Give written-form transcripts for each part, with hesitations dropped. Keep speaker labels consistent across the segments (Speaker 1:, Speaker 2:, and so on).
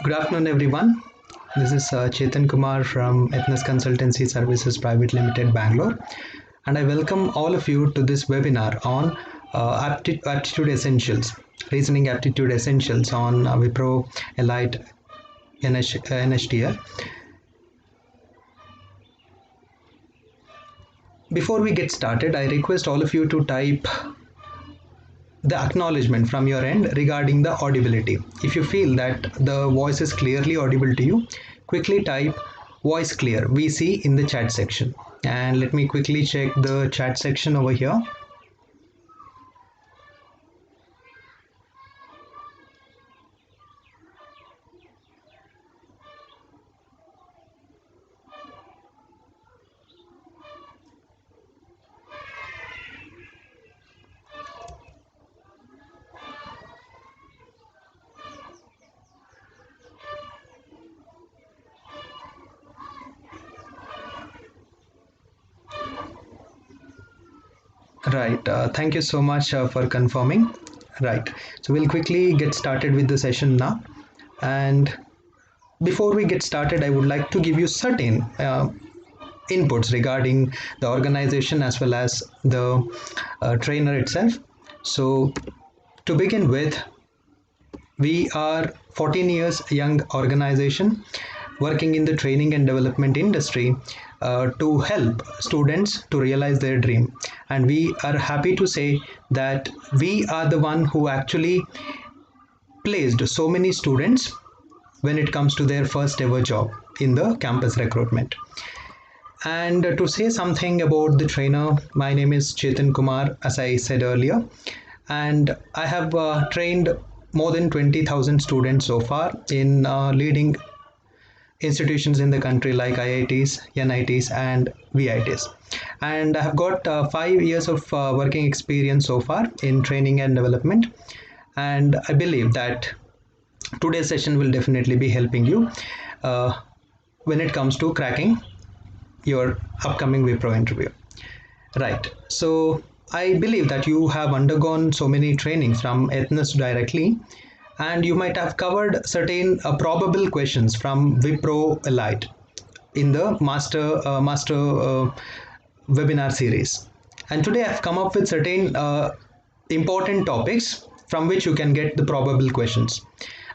Speaker 1: Good afternoon, everyone. This is Chetan Kumar from Ethnus Consultancy Services Private Limited, Bangalore, and I welcome all of you to this webinar on aptitude essentials, reasoning aptitude essentials on WIPRO Elite NLTH. Before we get started, I request all of you to type the acknowledgement from your end regarding the audibility. If you feel that the voice is clearly audible to you, quickly type voice clear VC in the chat section. And let me quickly check the chat section over here. Right, thank you so much for confirming. Right, so we'll quickly get started with the session now. And before we get started, I would like to give you certain inputs regarding the organization as well as the trainer itself. So to begin with, we are 14 years young organization working in the training and development industry to help students to realize their dream, and we are happy to say that we are the one who actually placed so many students when it comes to their first ever job in the campus recruitment. And to say something about the trainer, my name is Chetan Kumar, as I said earlier, and I have trained more than 20,000 students so far in leading institutions in the country like IITs, NITs and VITs. And I have got 5 years of working experience so far in training and development, and I believe that today's session will definitely be helping you when it comes to cracking your upcoming WIPRO interview. Right, so I believe that you have undergone so many trainings from Ethnus directly, and you might have covered certain probable questions from WIPRO Elite in the master webinar series. And today I've come up with certain important topics from which you can get the probable questions.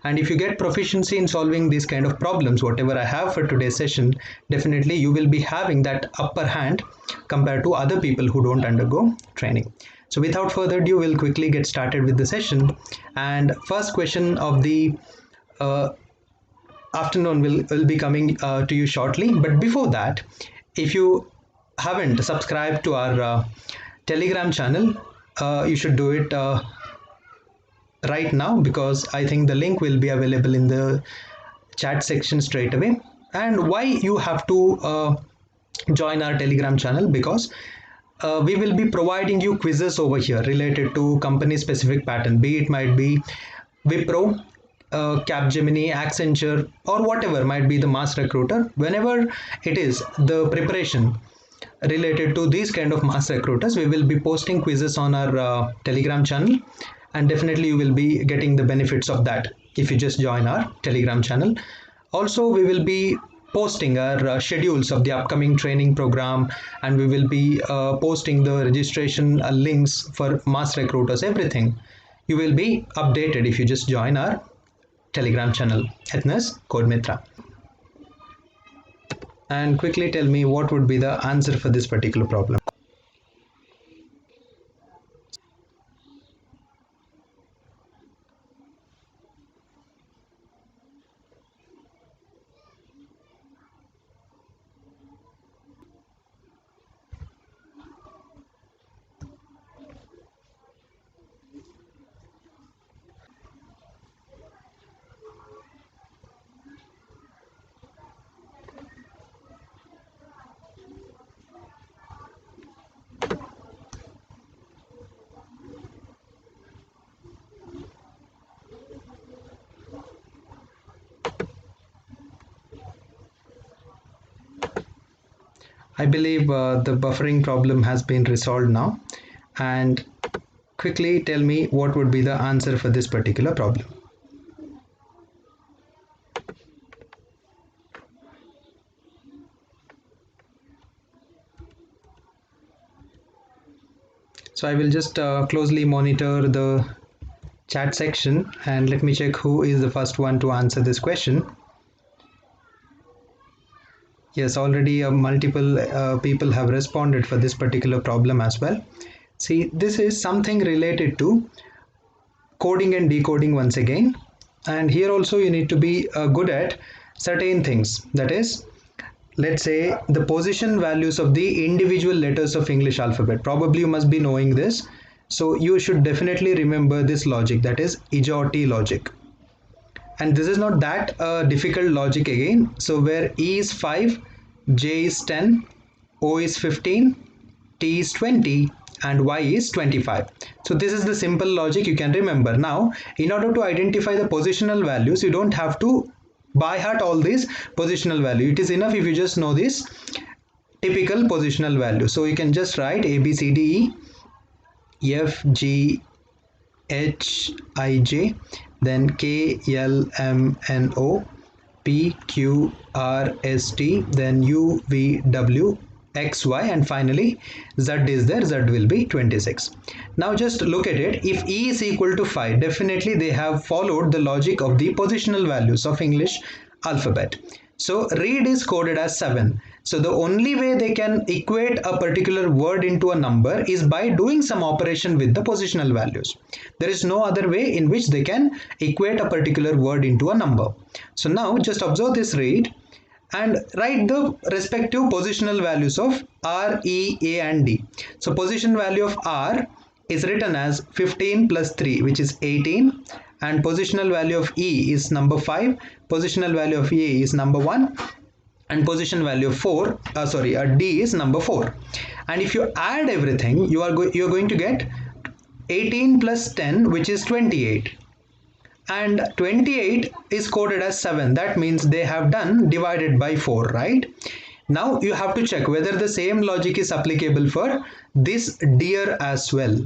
Speaker 1: And if you get proficiency in solving these kind of problems, whatever I have for today's session, definitely you will be having that upper hand compared to other people who don't undergo training. So without further ado, we'll quickly get started with the session. And first question of the afternoon will be coming to you shortly. But before that, if you haven't subscribed to our Telegram channel, you should do it right now, because I think the link will be available in the chat section straight away. And why you have to join our Telegram channel? Because we will be providing you quizzes over here related to company specific pattern, be it might be WIPRO, Capgemini, Accenture, or whatever might be the mass recruiter. Whenever it is the preparation related to these kind of mass recruiters, we will be posting quizzes on our Telegram channel, and definitely you will be getting the benefits of that if you just join our Telegram channel. Also, we will be posting our schedules of the upcoming training program, and we will be posting the registration links for mass recruiters. Everything you will be updated if you just join our Telegram channel, Ethnus Codemithra. And quickly tell me what would be the answer for this particular problem. I believe the buffering problem has been resolved now. And quickly tell me what would be the answer for this particular problem. So I will just closely monitor the chat section and let me check who is the first one to answer this question. Yes, already multiple people have responded for this particular problem as well. See, this is something related to coding and decoding once again, and here also you need to be good at certain things. That is, let's say the position values of the individual letters of English alphabet. Probably you must be knowing this, so you should definitely remember this logic, that is Ijoti logic. And this is not that difficult logic again. So where E is 5, J is 10, O is 15, T is 20 and Y is 25. So this is the simple logic you can remember. Now in order to identify the positional values, you don't have to by heart all these positional value. It is enough if you just know this typical positional value. So you can just write A, B, C, D, E, F, G, H, I, J, then K, L, M, N, O, P, Q, R, S, T, then U, V, W, X, Y, and finally Z is there. Z will be 26. Now just look at it. If E is equal to 5, definitely they have followed the logic of the positional values of English alphabet. So read is coded as 7. So the only way they can equate a particular word into a number is by doing some operation with the positional values. There is no other way in which they can equate a particular word into a number. So now just observe this read and write the respective positional values of R, E, A and D. So position value of R is written as 15 plus 3, which is 18, and positional value of E is number 5, positional value of A is number 1, and position value of D is number 4. And if you add everything, you are going to get 18 plus 10, which is 28. And 28 is coded as 7. That means they have done divided by 4, right? Now you have to check whether the same logic is applicable for this deer as well.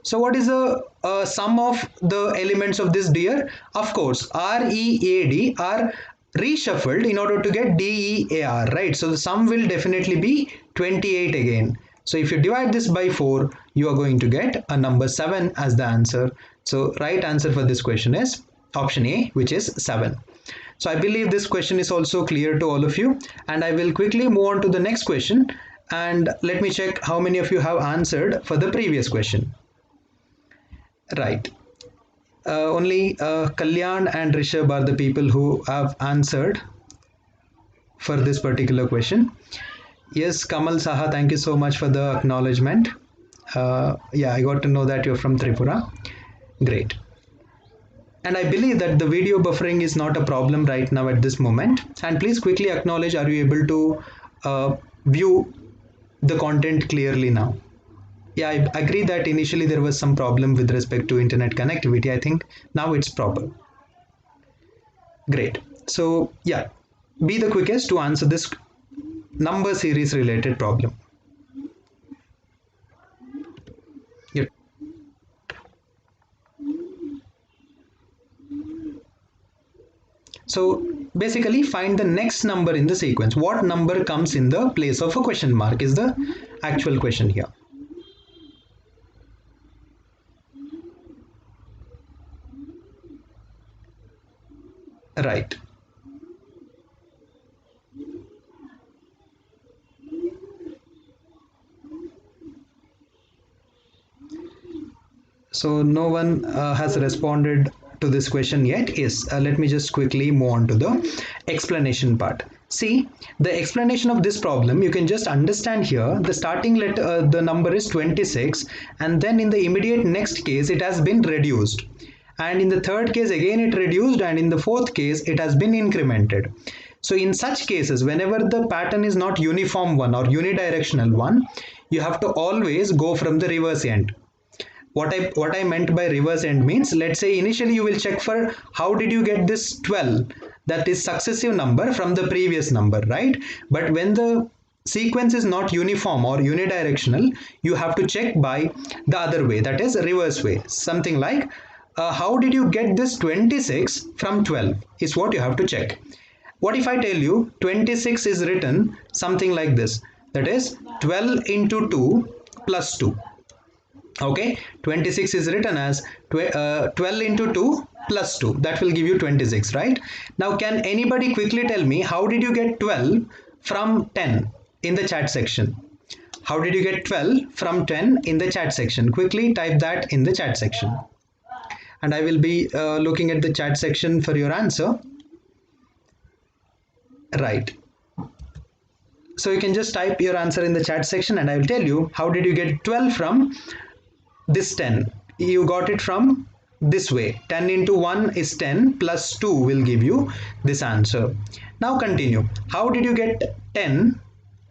Speaker 1: So what is the sum of the elements of this deer? Of course, R, E, A, D are reshuffled in order to get D, E, A, R, right? So the sum will definitely be 28 again. So if you divide this by 4, you are going to get a number 7 as the answer. So right answer for this question is option A, which is 7. So I believe this question is also clear to all of you, and I will quickly move on to the next question, and let me check how many of you have answered for the previous question. Right. Only Kalyan and Rishabh are the people who have answered for this particular question. Yes, Kamal Saha, thank you so much for the acknowledgement. Yeah, I got to know that you're from Tripura. Great. And I believe that the video buffering is not a problem right now at this moment. And please quickly acknowledge, are you able to view the content clearly now? Yeah, I agree that initially there was some problem with respect to internet connectivity. I think now it's proper. Great. So yeah, be the quickest to answer this number series related problem. Yep. So basically find the next number in the sequence. What number comes in the place of a question mark is the actual question here. Right. So no one has responded to this question yet. Yes, let me just quickly move on to the explanation part. See, the explanation of this problem, you can just understand here, the starting letter, the number is 26, and then in the immediate next case, it has been reduced. And in the third case, again it reduced, and in the fourth case, it has been incremented. So in such cases, whenever the pattern is not uniform one or unidirectional one, you have to always go from the reverse end. What I meant by reverse end means, let's say initially you will check for how did you get this 12, that is successive number from the previous number, right? But when the sequence is not uniform or unidirectional, you have to check by the other way, that is reverse way. Something like how did you get this 26 from 12 is what you have to check. What if I tell you 26 is written something like this, that is 12 into 2 plus 2. Okay, 26 is written as 12 into 2 plus 2. That will give you 26, right? Now, can anybody quickly tell me how did you get 12 from 10 in the chat section? How did you get 12 from 10 in the chat section? Quickly type that in the chat section. And I will be looking at the chat section for your answer. Right. So you can just type your answer in the chat section and I will tell you how did you get 12 from this 10. You got it from this way. 10 into 1 is 10 plus 2 will give you this answer. Now continue. How did you get 10?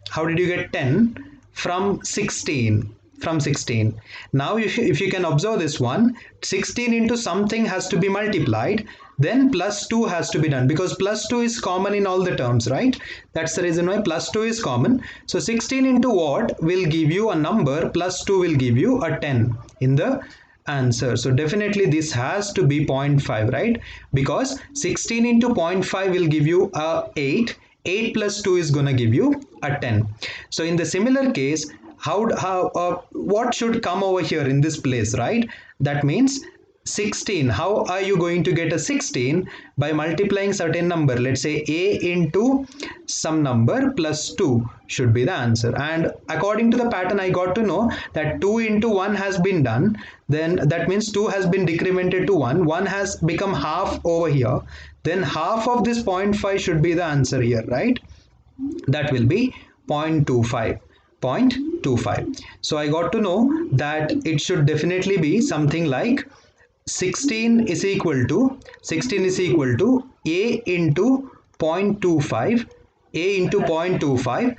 Speaker 1: How did you get 10 from 16? From 16. Now if you can observe this one, 16 into something has to be multiplied, then plus 2 has to be done because plus 2 is common in all the terms, right? That's the reason why plus 2 is common. So 16 into what will give you a number, plus 2 will give you a 10 in the answer. So definitely this has to be 0.5, right? Because 16 into 0.5 will give you a 8. 8 plus 2 is gonna give you a 10. So in the similar case, what should come over here in this place, right? That means 16. How are you going to get a 16? By multiplying certain number. Let's say a into some number plus 2 should be the answer. And according to the pattern, I got to know that 2 into 1 has been done. Then that means 2 has been decremented to 1. 1 has become half over here. Then half of this 0.5 should be the answer here, right? That will be 0.25. 0.25. So I got to know that it should definitely be something like 16 is equal to a into 0.25, a into 0.25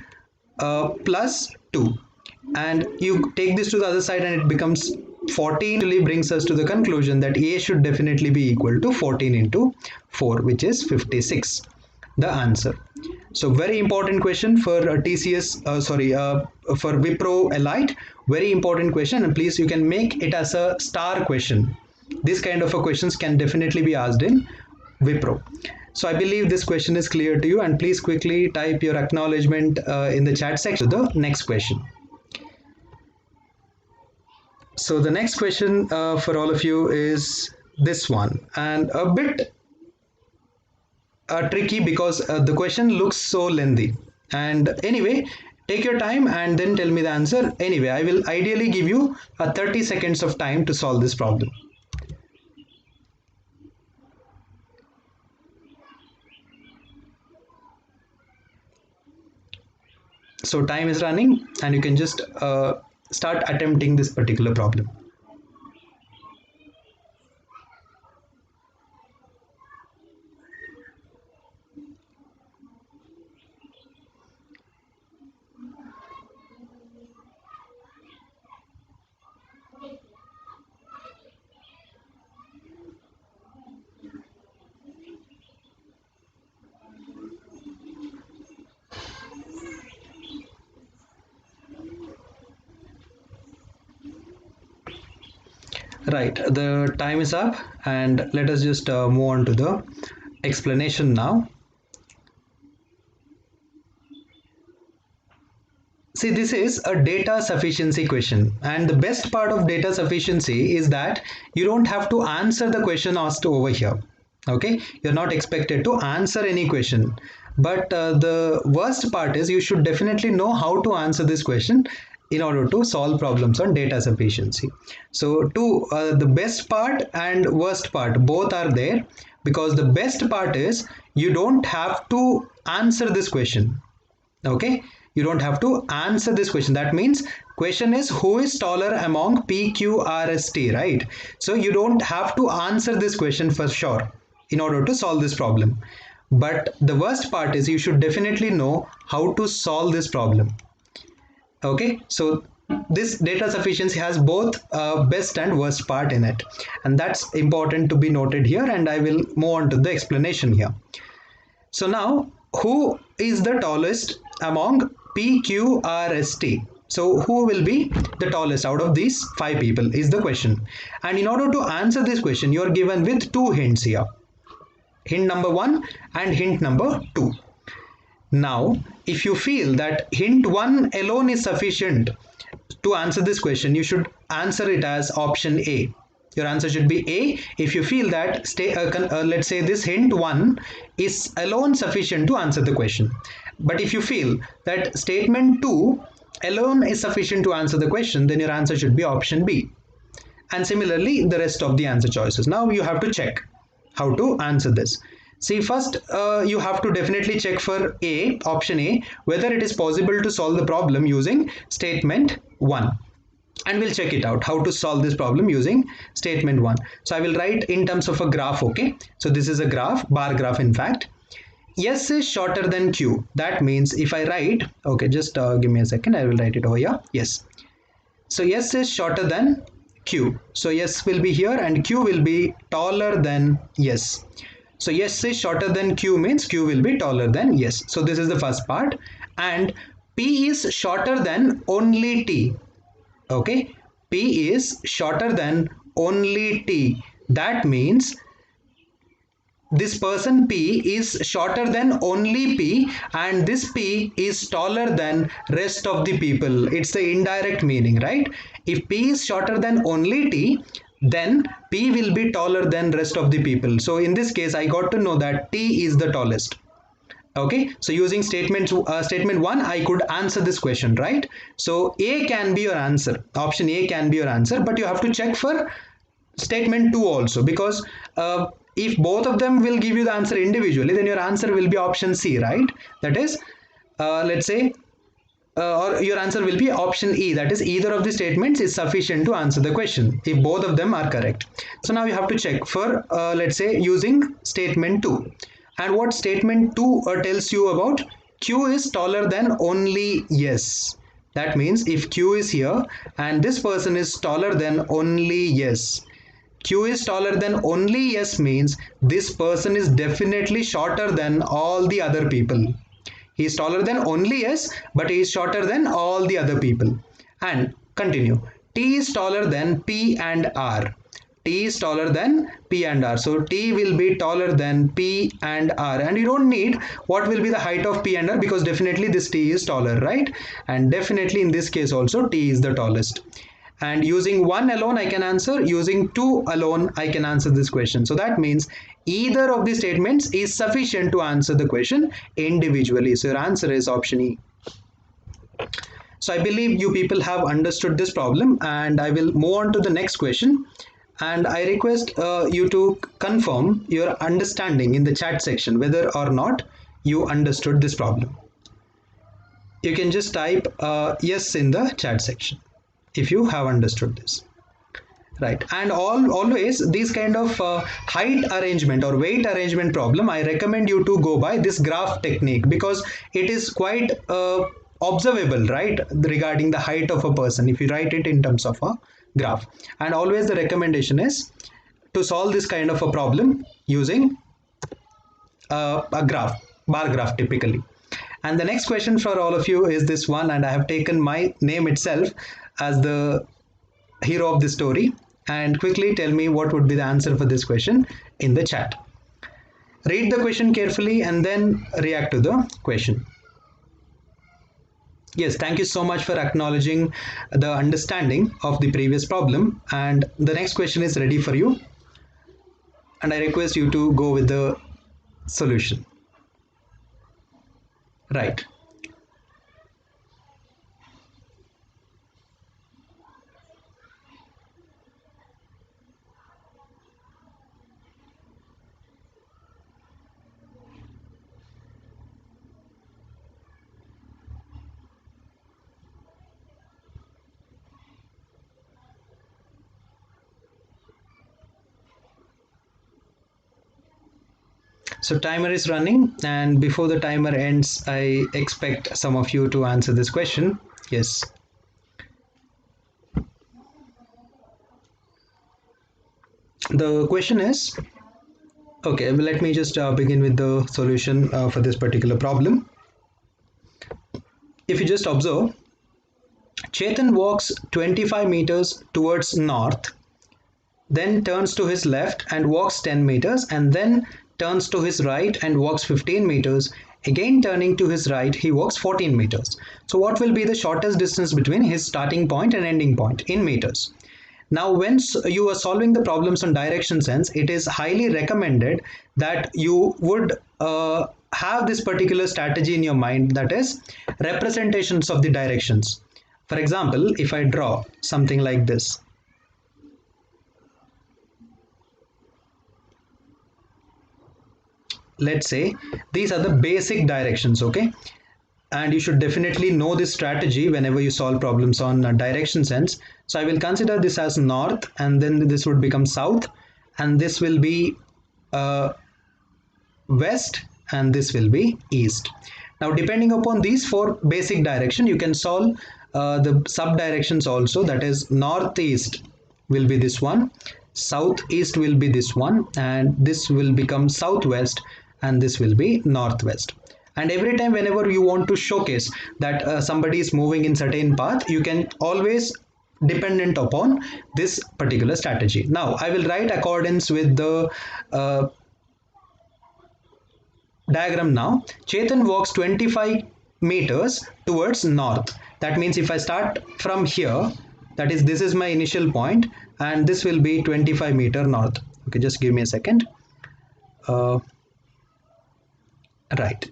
Speaker 1: plus 2, and you take this to the other side and it becomes 14. Really brings us to the conclusion that a should definitely be equal to 14 into 4, which is 56, the answer. So very important question for TCS, for WIPRO Elite, very important question, and please you can make it as a star question. This kind of a questions can definitely be asked in WIPRO. So I believe this question is clear to you, and please quickly type your acknowledgement in the chat section to the next question. So the next question for all of you is this one, and a bit tricky because the question looks so lengthy. And anyway, take your time and then tell me the answer. Anyway, I will ideally give you 30 seconds of time to solve this problem. So time is running and you can just start attempting this particular problem. Right, the time is up and let us just move on to the explanation now. See, this is a data sufficiency question, and the best part of data sufficiency is that you don't have to answer the question asked over here. Okay, you're not expected to answer any question, but the worst part is you should definitely know how to answer this question in order to solve problems on data sufficiency. So the best part and worst part both are there, because the best part is you don't have to answer this question. Okay, you don't have to answer this question. That means question is who is taller among PQRST, right? So you don't have to answer this question for sure in order to solve this problem. But the worst part is you should definitely know how to solve this problem. Okay, so this data sufficiency has both best and worst part in it, and that's important to be noted here, and I will move on to the explanation here. So now, who is the tallest among PQRST? So who will be the tallest out of these 5 people is the question. And in order to answer this question, you are given with 2 hints here. Hint number 1 and hint number 2. Now, if you feel that hint 1 alone is sufficient to answer this question, you should answer it as option A. Your answer should be A if you feel that let's say this hint 1 is alone sufficient to answer the question. But if you feel that statement 2 alone is sufficient to answer the question, then your answer should be option B. And similarly, the rest of the answer choices. Now you have to check how to answer this. See, first you have to definitely check for A, option A, whether it is possible to solve the problem using statement 1. And we'll check it out, how to solve this problem using statement 1. So I will write in terms of a graph, okay? So this is a graph, bar graph in fact. S is shorter than Q. That means if I write, okay, just give me a second, I will write it over here. Yes. So S is shorter than Q. So S will be here and Q will be taller than S. So S is shorter than Q means Q will be taller than S. So this is the first part. And P is shorter than only T. Okay, P is shorter than only T. That means this person P is shorter than only P and this P is taller than rest of the people. It's the indirect meaning, right? If P is shorter than only T, then P will be taller than rest of the people. So in this case, I got to know that T is the tallest. Okay, so using statement 1, I could answer this question, right? So A can be your answer. Option A can be your answer, but you have to check for statement 2 also, because if both of them will give you the answer individually, then your answer will be option C, right? That is, let's say, or your answer will be option E, that is either of the statements is sufficient to answer the question if both of them are correct. So now you have to check for, let's say, using statement 2. And what statement 2 tells you about? Q is taller than only S. That means if Q is here and this person is taller than only S. Q is taller than only S means this person is definitely shorter than all the other people. He is taller than only S, but he is shorter than all the other people. And continue. T is taller than P and R. T is taller than P and R. So T will be taller than P and R. And you don't need what will be the height of P and R, because definitely this T is taller, right? And definitely in this case also T is the tallest. And using 1 alone I can answer, using 2 alone I can answer this question. So that means either of the statements is sufficient to answer the question individually. So your answer is option E. So I believe you people have understood this problem, and I will move on to the next question. And I request you to confirm your understanding in the chat section whether or not you understood this problem. You can just type yes in the chat section if you have understood this. Right, and always these kind of height arrangement or weight arrangement problem, I recommend you to go by this graph technique, because it is quite observable, right, regarding the height of a person if you write it in terms of a graph. And always the recommendation is to solve this kind of a problem using a graph, bar graph typically. And the next question for all of you is this one, and I have taken my name itself as the hero of the story. And quickly tell me what would be the answer for this question in the chat. Read the question carefully and then react to the question. Yes, thank you so much for acknowledging the understanding of the previous problem. And the next question is ready for you. And I request you to go with the solution. Right. So timer is running, and before the timer ends, I expect some of you to answer this question. Yes. The question is, okay, well, let me just begin with the solution for this particular problem. If you just observe, Chetan walks 25 meters towards north, then turns to his left and walks 10 meters, and then turns to his right and walks 15 meters. Again turning to his right, he walks 14 meters. So what will be the shortest distance between his starting point and ending point in meters? Now, when you are solving the problems on direction sense, it is highly recommended that you would have this particular strategy in your mind, that is representations of the directions. For example, if I draw something like this, let's say these are the basic directions, okay? And you should definitely know this strategy whenever you solve problems on direction sense. So I will consider this as north, and then this would become south, and this will be west, and this will be east. Now, depending upon these four basic direction, you can solve the sub directions also, that is northeast will be this one, southeast will be this one, and this will become southwest, and this will be northwest. And every time whenever you want to showcase that somebody is moving in certain path, you can always dependent upon this particular strategy. Now I will write accordance with the diagram now. Chetan walks 25 meters towards north. That means if I start from here, that is, this is my initial point, and this will be 25 meter north. Okay, just give me a second. Right.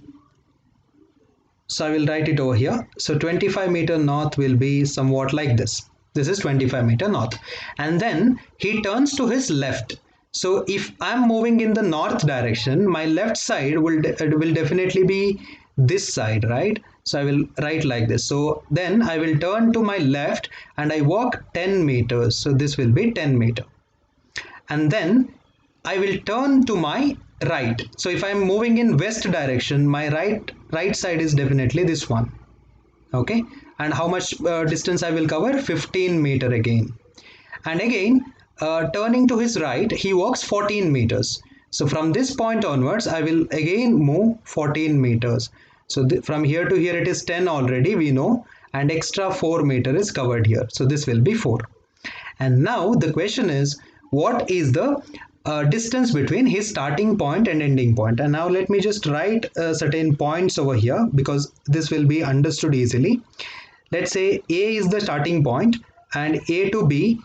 Speaker 1: So I will write it over here. So 25 meter north will be somewhat like this. This is 25 meter north. And then he turns to his left. So if I'm moving in the north direction, my left side will definitely be this side, right? So I will write like this. So then I will turn to my left and I walk 10 meters. So this will be 10 meter. And then I will turn to my right. So if I'm moving in west direction, my right side is definitely this one. Okay. And how much distance I will cover? 15 meter again. And again, turning to his right, he walks 14 meters. So from this point onwards, I will again move 14 meters. So from here to here, it is 10 already, we know, and extra 4 meter is covered here. So this will be 4. And now the question is, what is the distance between his starting point and ending point? And now let me just write certain points over here, because this will be understood easily. Let's say A is the starting point, and A to B,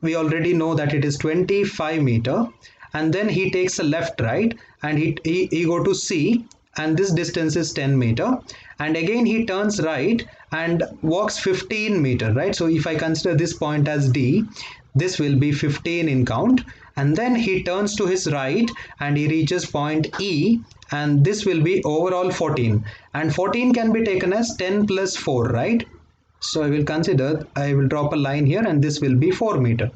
Speaker 1: we already know that it is 25 meter, and then he takes a left, right, and he go to C, and this distance is 10 meter, and again he turns right and walks 15 meter, right? So if I consider this point as D, this will be 15 in count, and then he turns to his right and he reaches point E, and this will be overall 14, and 14 can be taken as 10 plus 4, right? So I will drop a line here, and this will be 4 meter.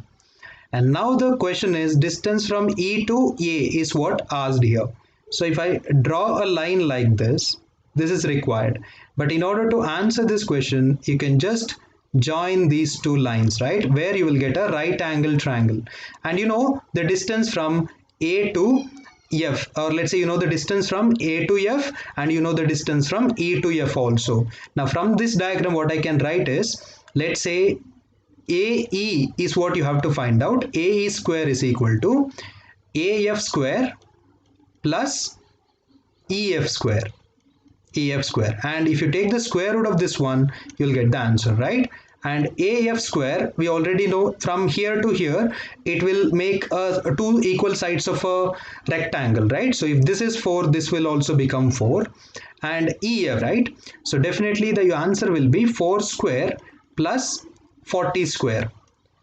Speaker 1: And now the question is, distance from E to A is what asked here. So if I draw a line like this, this is required. But in order to answer this question, you can just join these two lines, right? Where you will get a right angle triangle. And you know the distance from A to F, or let's say you know the distance from A to F, and you know the distance from E to F also. Now from this diagram, what I can write is, let's say AE is what you have to find out. AE square is equal to AF square plus EF square. And if you take the square root of this one, you'll get the answer, right? And AF square, we already know from here to here, it will make two equal sides of a rectangle, right? So if this is 4, this will also become 4. And EF, right? So definitely the answer will be 4 square plus 40 square.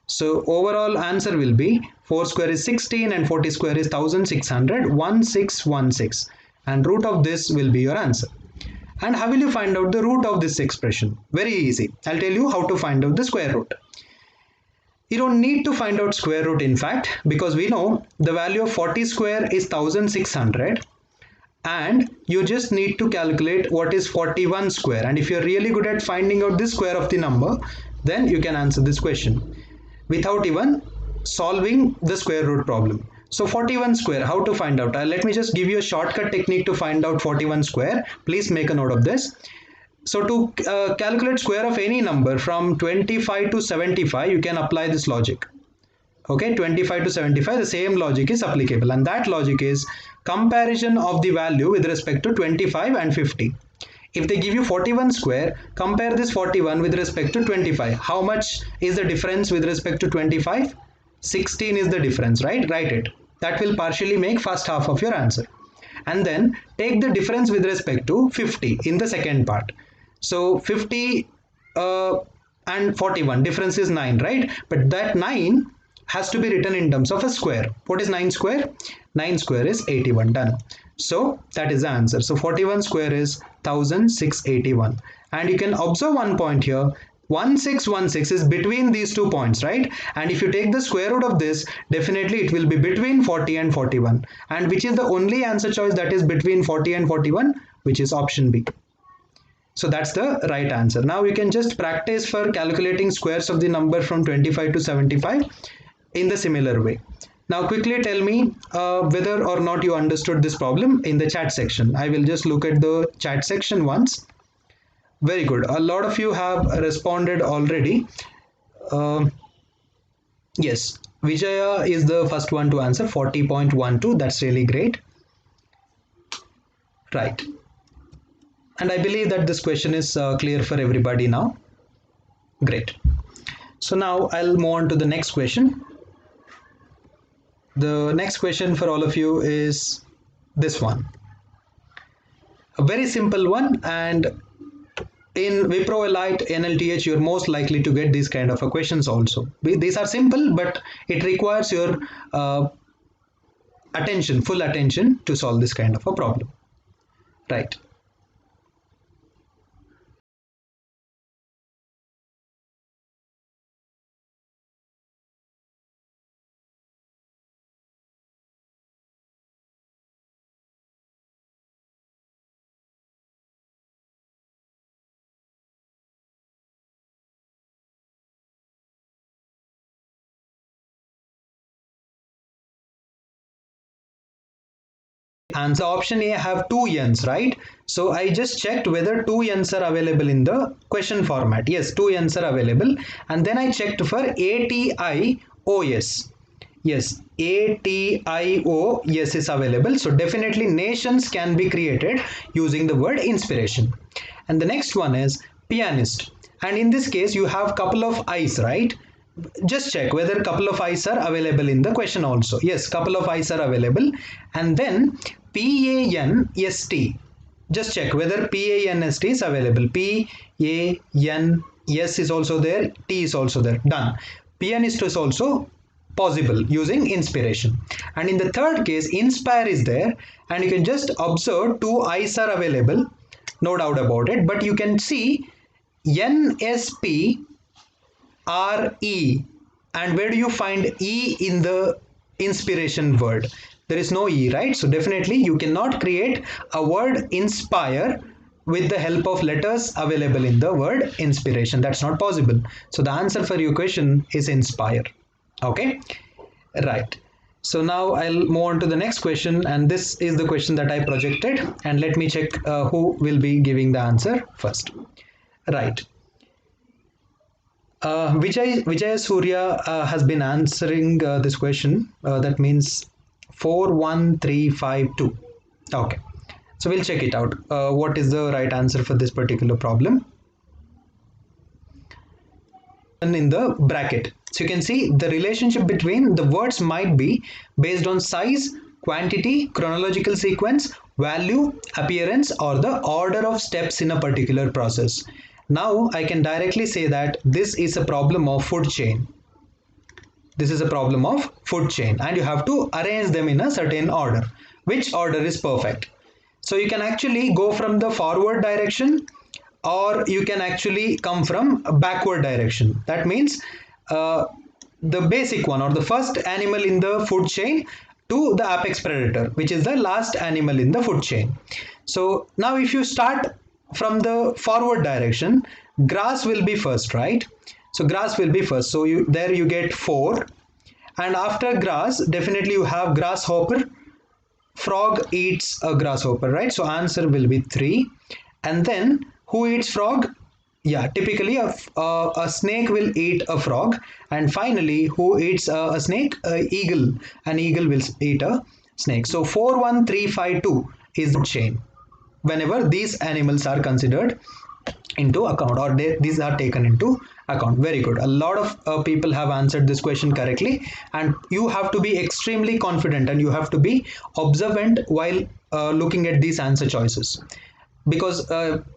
Speaker 1: So overall answer will be 4 square is 16 and 40 square is 1600, 1616. And root of this will be your answer. And how will you find out the root of this expression? Very easy. I'll tell you how to find out the square root. You don't need to find out square root, in fact, because we know the value of 40 square is 1600, and you just need to calculate what is 41 square. And if you're really good at finding out the square of the number, then you can answer this question without even solving the square root problem. So 41 square, how to find out? Let me just give you a shortcut technique to find out 41 square. Please make a note of this. So to calculate square of any number from 25 to 75, you can apply this logic. Okay, 25 to 75, the same logic is applicable, and that logic is comparison of the value with respect to 25 and 50. If they give you 41 square, compare this 41 with respect to 25. How much is the difference with respect to 25? 16 is the difference, right? Write it. That will partially make first half of your answer. And then take the difference with respect to 50 in the second part. So 50 and 41, difference is 9, right? But that 9 has to be written in terms of a square. What is 9 square? 9 square is 81. Done. So that is the answer. So 41 square is 1681. And you can observe one point here. 1616 is between these 2 points, right? And if you take the square root of this, definitely it will be between 40 and 41. And which is the only answer choice that is between 40 and 41, which is option B. So that's the right answer. Now you can just practice for calculating squares of the number from 25 to 75 in the similar way. Now quickly tell me whether or not you understood this problem in the chat section. I will just look at the chat section once. Very good. A lot of you have responded already. Yes, Vijaya is the first one to answer, 40.12. That's really great. Right. And I believe that this question is clear for everybody now. Great. So now I'll move on to the next question. The next question for all of you is this one. A very simple one, and in WIPRO Elite NLTH you're most likely to get these kind of questions also. These are simple, but it requires your attention, full attention to solve this kind of a problem. Right. Answer option A have two N's, right? So I just checked whether two N's are available in the question format. Yes, two N's are available. And then I checked for ATIOS. Yes, ATIOS is available. So definitely nations can be created using the word inspiration. And the next one is pianist. And in this case, you have couple of I's, right? Just check whether a couple of I's are available in the question also. Yes, couple of I's are available. And then PANST. Just check whether PANST is available. PANS is also there. T is also there. Done. Pianist is also possible using inspiration. And in the third case, inspire is there. And you can just observe two I's are available. No doubt about it. But you can see NSP RE, and where do you find E in the inspiration word? There is no E, right? So definitely you cannot create a word inspire with the help of letters available in the word inspiration. That's not possible. So the answer for your question is inspire. Okay, right. So now I'll move on to the next question, and this is the question that I projected, and let me check who will be giving the answer first. Right. Vijay Surya has been answering this question. That means 41352. Okay, so we'll check it out. What is the right answer for this particular problem? And in the bracket, so you can see the relationship between the words might be based on size, quantity, chronological sequence, value, appearance, or the order of steps in a particular process. Now I can directly say that this is a problem of food chain. This is a problem of food chain, and you have to arrange them in a certain order. Which order is perfect? So you can actually go from the forward direction, or you can actually come from a backward direction. That means the basic one, or the first animal in the food chain, to the apex predator, which is the last animal in the food chain. So now if you start from the forward direction, grass will be first, right? So grass will be first. So there you get 4, and after grass definitely you have grasshopper. Frog eats a grasshopper, right? So answer will be 3. And then who eats frog? Yeah, typically a snake will eat a frog. And finally, who eats a snake? Eagle. An eagle will eat a snake. So 41352 is the chain. whenever these animals are considered into account, or these are taken into account. Very good. A lot of people have answered this question correctly, and you have to be extremely confident and you have to be observant while looking at these answer choices, because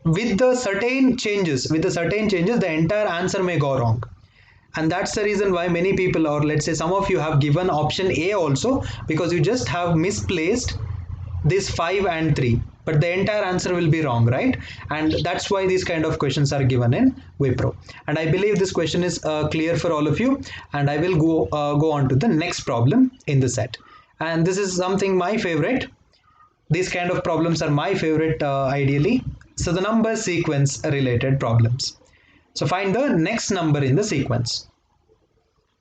Speaker 1: with the certain changes the entire answer may go wrong. And that's the reason why many people, or let's say some of you, have given option A also, because you just have misplaced this 5 and 3, but the entire answer will be wrong, right? And that's why these kind of questions are given in WIPRO. And I believe this question is clear for all of you, and I will go on to the next problem in the set. And this is something my favorite. These kind of problems are my favorite ideally. So the number sequence related problems. So find the next number in the sequence.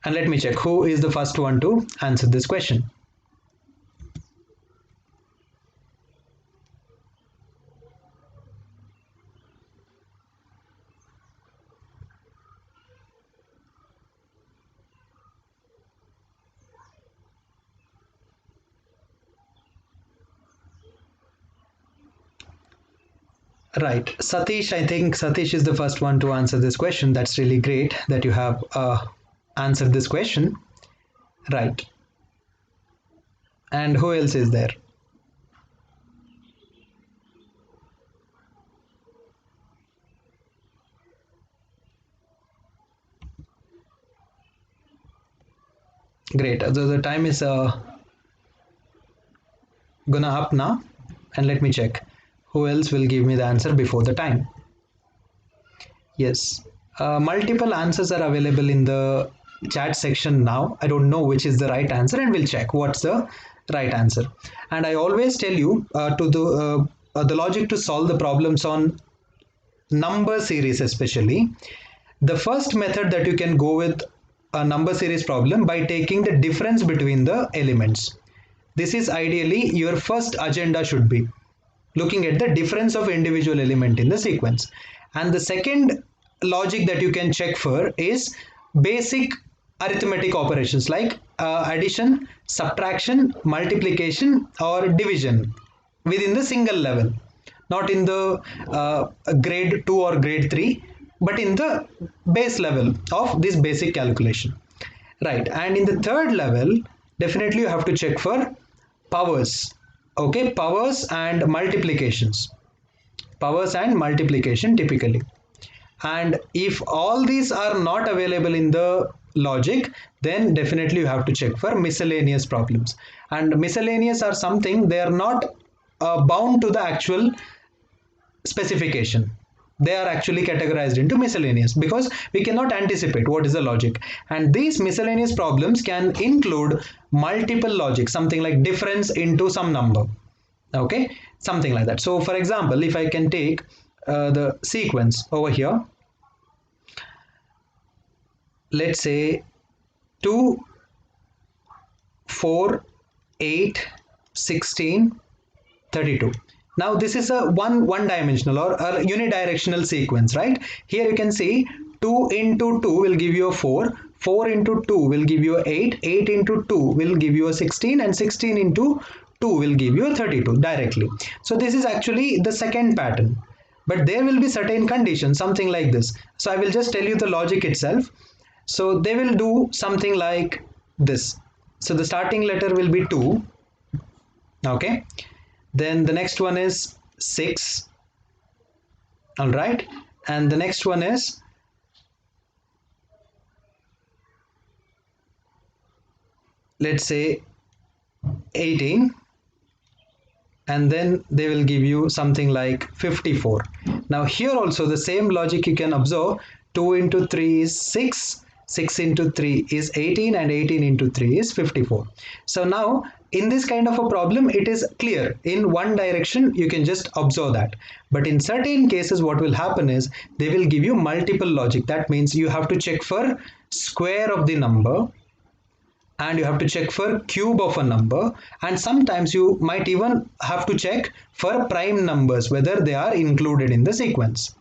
Speaker 1: And let me check who is the first one to answer this question. Right, Satish, I think Satish is the first one to answer this question. That's really great that you have answered this question. Right. And who else is there? Great. So the time is gonna up now, and let me check who else will give me the answer before the time. Yes, multiple answers are available in the chat section now. I don't know which is the right answer, and we'll check what's the right answer. And I always tell you the logic to solve the problems on number series, especially the first method that you can go with a number series problem by taking the difference between the elements. This is ideally your first agenda should be looking at the difference of individual element in the sequence. And the second logic that you can check for is basic arithmetic operations like addition, subtraction, multiplication, or division within the single level, not in the grade 2 or grade 3, but in the base level of this basic calculation. Right. And in the third level, definitely you have to check for powers. Okay, powers and multiplications. Powers and multiplication typically. And if all these are not available in the logic, then definitely you have to check for miscellaneous problems. And miscellaneous are something, they are not bound to the actual specification. They are actually categorized into miscellaneous because we cannot anticipate what is the logic. And these miscellaneous problems can include multiple logic, something like difference into some number. Okay, something like that. So for example, if I can take the sequence over here, let's say 2, 4, 8, 16, 32. Now this is a one dimensional or a unidirectional sequence, right? Here you can see 2 into 2 will give you a 4, 4 into 2 will give you a 8, 8 into 2 will give you a 16, and 16 into 2 will give you a 32 directly. So this is actually the second pattern, but there will be certain conditions, something like this. So I will just tell you the logic itself. So they will do something like this. So the starting letter will be 2. Okay. Then the next one is 6. All right. And the next one is let's say 18. And then they will give you something like 54. Now here also the same logic you can observe. 2 into 3 is 6, 6 into 3 is 18, and 18 into 3 is 54. So now in this kind of a problem, it is clear in one direction, you can just observe that. But in certain cases, what will happen is they will give you multiple logic. That means you have to check for square of the number, and you have to check for cube of a number, and sometimes you might even have to check for prime numbers, whether they are included in the sequence.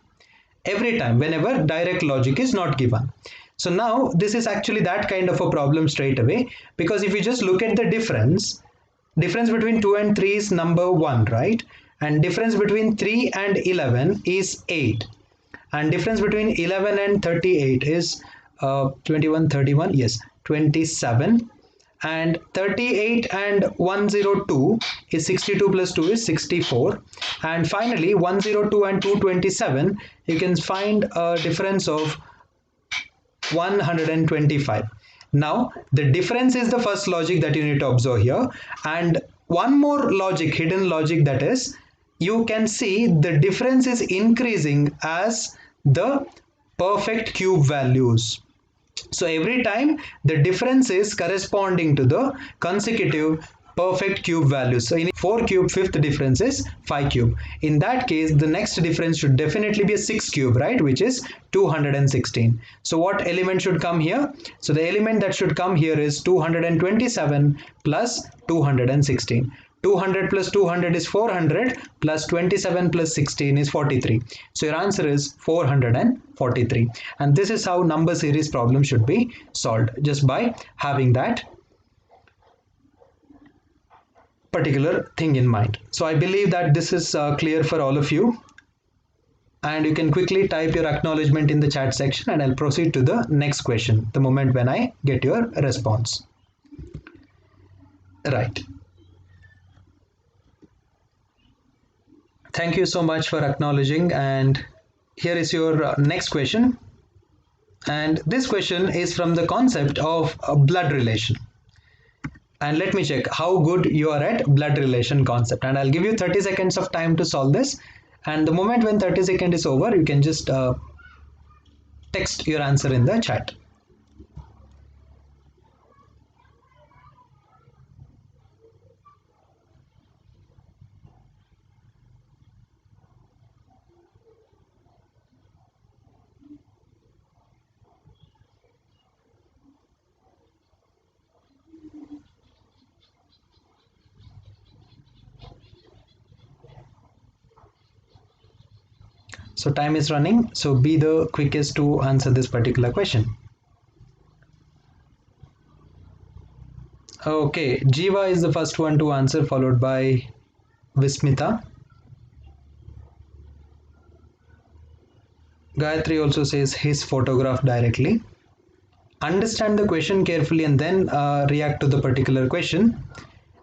Speaker 1: Every time, whenever direct logic is not given. So now this is actually that kind of a problem straight away, because if you just look at the difference between 2 and 3 is number 1, right? and difference between 3 and 11 is 8, and difference between 11 and 38 is 21, 31, yes, 27, and 38 and 102 is 62 plus 2 is 64, and finally 102 and 227 you can find a difference of 125. Now the difference is the first logic that you need to observe here, and one more logic, hidden logic, that is you can see the difference is increasing as the perfect cube values. So every time the difference is corresponding to the consecutive perfect cube values. So in 4 cube, fifth difference is 5 cube. In that case, the next difference should definitely be a 6 cube, right? Which is 216. So what element should come here? So the element that should come here is 227 plus 216. 200 plus 200 is 400, plus 27 plus 16 is 43. So your answer is 443. And this is how number series problem should be solved, just by having that particular thing in mind. So I believe that this is clear for all of you. And you can quickly type your acknowledgement in the chat section, and I'll proceed to the next question the moment when I get your response. Right. Thank you so much for acknowledging, and here is your next question. And this question is from the concept of a blood relation. And let me check how good you are at blood relation concept, and I'll give you 30 seconds of time to solve this, and the moment when 30 seconds is over you can just text your answer in the chat. So time is running, so be the quickest to answer this particular question. Okay, Jiva is the first one to answer, followed by Vismita. Gayatri also says his photograph directly. Understand the question carefully and then react to the particular question.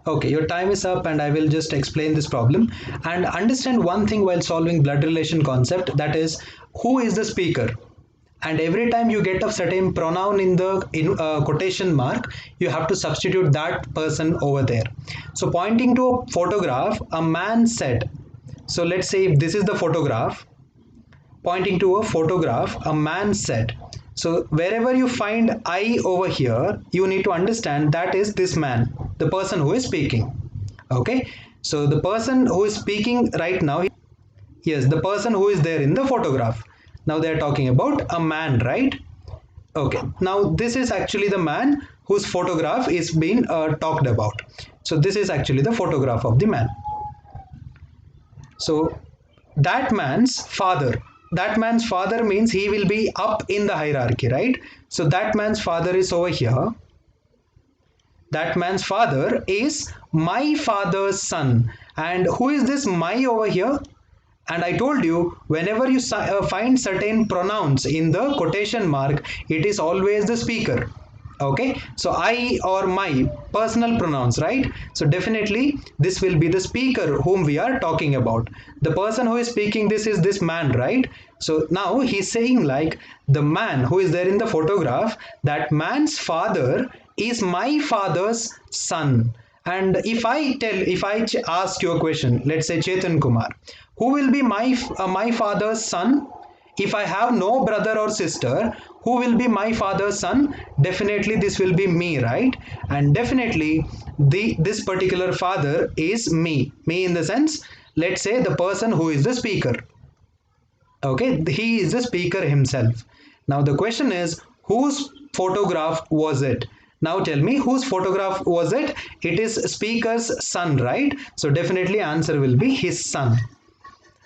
Speaker 1: Okay, your time is up and I will just explain this problem. And understand one thing while solving blood relation concept, that is, who is the speaker? And every time you get a certain pronoun in the quotation mark, you have to substitute that person over there. So pointing to a photograph, a man said. So let's say if this is the photograph, pointing to a photograph, a man said. So wherever you find I over here, you need to understand that is this man, the person who is speaking. Okay, so the person who is speaking right now, yes, the person who is there in the photograph. Now they are talking about a man, right? Okay, now this is actually the man whose photograph is being talked about. So this is actually the photograph of the man. So that man's father means he will be up in the hierarchy, right? So that man's father is over here. That man's father is my father's son. And who is this my over here? And I told you, whenever you find certain pronouns in the quotation mark, it is always the speaker. Okay, so I or my, personal pronouns, right? So definitely this will be the speaker whom we are talking about. The person who is speaking this is this man, right? So now he's saying like the man who is there in the photograph, that man's father is my father's son. And if I ask you a question, let's say Chetan Kumar, who will be my father's son? If I have no brother or sister, who will be my father's son? Definitely this will be me, right? And definitely this particular father is me. Me in the sense, let's say the person who is the speaker. Okay, he is the speaker himself. Now the question is, whose photograph was it? Now tell me, whose photograph was it? It is speaker's son, right? So definitely answer will be his son.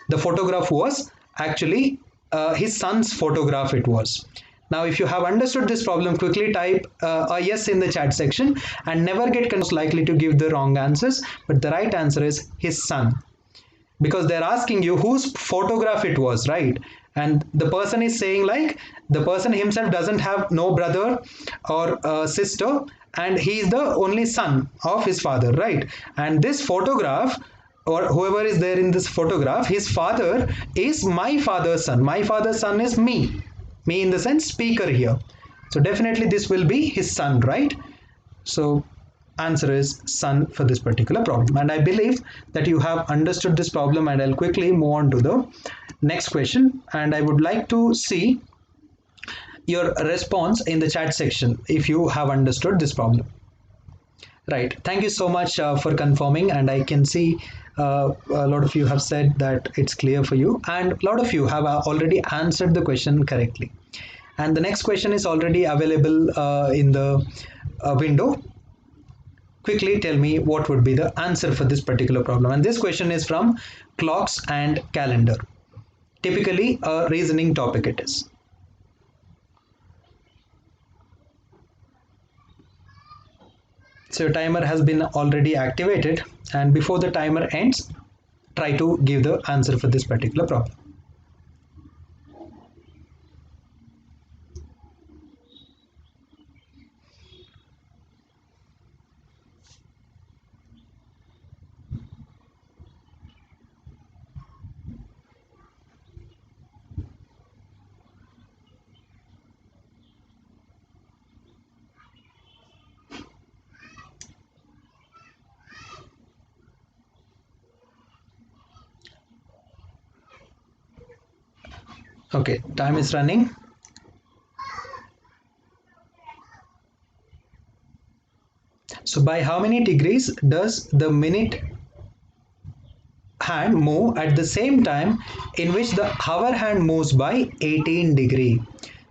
Speaker 1: The photograph was actually his son's photograph it was. Now if you have understood this problem, quickly type a yes in the chat section and never get confused, likely to give the wrong answers, but the right answer is his son. because they're asking you whose photograph it was, right? And the person is saying like the person himself doesn't have no brother or sister, and he is the only son of his father, right? And this photograph, or whoever is there in this photograph, his father is my father's son. My father's son is me in the sense speaker here. So definitely this will be his son, right? So answer is son for this particular problem. And I believe that you have understood this problem, and I'll quickly move on to the next question, and I would like to see your response in the chat section if you have understood this problem. Right, thank you so much for confirming, and I can see a lot of you have said that it's clear for you, and a lot of you have already answered the question correctly. And the next question is already available in the window. Quickly tell me what would be the answer for this particular problem. And this question is from clocks and calendar. Typically a reasoning topic it is. So your timer has been already activated, and before the timer ends, try to give the answer for this particular problem. Okay, time is running. So by how many degrees does the minute hand move at the same time in which the hour hand moves by 18 degree?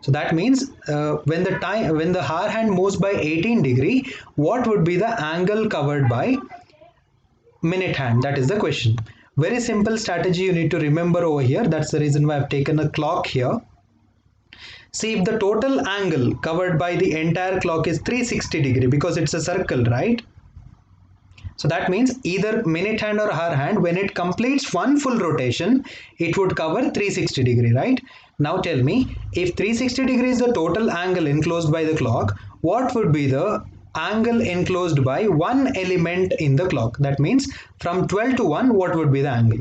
Speaker 1: So that means when the hour hand moves by 18 degree, what would be the angle covered by minute hand? That is the question. Very simple strategy you need to remember over here. That's the reason why I've taken a clock here. See, if the total angle covered by the entire clock is 360 degree, because it's a circle, right? So that means either minute hand or hour hand, when it completes one full rotation, it would cover 360 degree, right? Now tell me, if 360 degree is the total angle enclosed by the clock, what would be the angle enclosed by one element in the clock? That means from 12 to 1, what would be the angle?